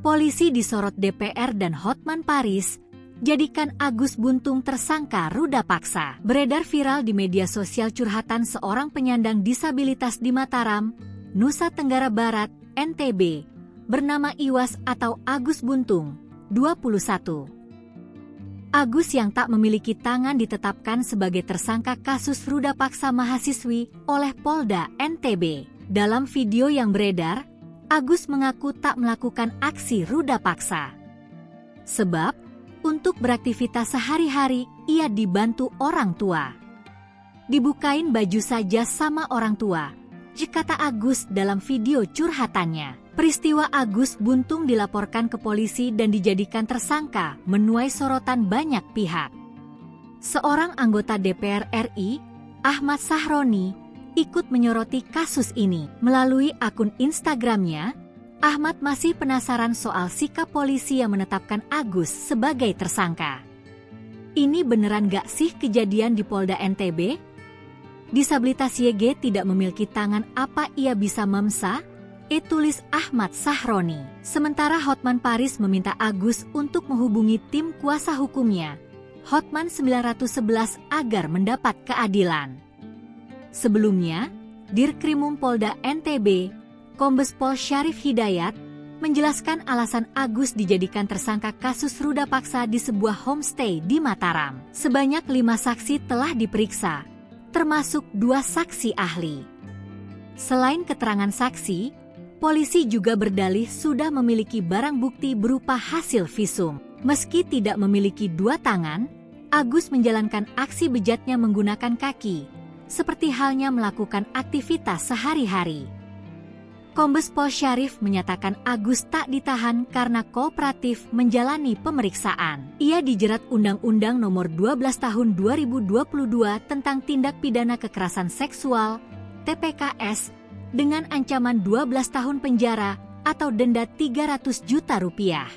Polisi disorot DPR dan Hotman Paris, jadikan Agus Buntung tersangka ruda paksa. Beredar viral di media sosial curhatan seorang penyandang disabilitas di Mataram, Nusa Tenggara Barat, NTB, bernama Iwas atau Agus Buntung, 21. Agus yang tak memiliki tangan ditetapkan sebagai tersangka kasus ruda paksa mahasiswi oleh Polda NTB. Dalam video yang beredar, Agus mengaku tak melakukan aksi ruda paksa. Sebab, untuk beraktivitas sehari-hari, ia dibantu orang tua. Dibukain baju saja sama orang tua, kata Agus dalam video curhatannya. Peristiwa Agus Buntung dilaporkan ke polisi dan dijadikan tersangka menuai sorotan banyak pihak. Seorang anggota DPR RI, Ahmad Sahroni, ikut menyoroti kasus ini. Melalui akun Instagramnya, Ahmad masih penasaran soal sikap polisi yang menetapkan Agus sebagai tersangka. Ini beneran gak sih kejadian di Polda NTB? Disabilitas YG tidak memiliki tangan, apa ia bisa memsa? Tulis Ahmad Sahroni. Sementara Hotman Paris meminta Agus untuk menghubungi tim kuasa hukumnya, Hotman 911, agar mendapat keadilan. Sebelumnya, Dirkrimum Polda NTB, Kombes Pol Syarif Hidayat, menjelaskan alasan Agus dijadikan tersangka kasus ruda paksa di sebuah homestay di Mataram. Sebanyak 5 saksi telah diperiksa, termasuk 2 saksi ahli. Selain keterangan saksi, polisi juga berdalih sudah memiliki barang bukti berupa hasil visum. Meski tidak memiliki 2 tangan, Agus menjalankan aksi bejatnya menggunakan kaki, seperti halnya melakukan aktivitas sehari-hari. Kombes Pol Syarif menyatakan Agus tak ditahan karena kooperatif menjalani pemeriksaan. Ia dijerat Undang-Undang Nomor 12 Tahun 2022 tentang Tindak Pidana Kekerasan Seksual, TPKS, dengan ancaman 12 tahun penjara atau denda Rp300 juta.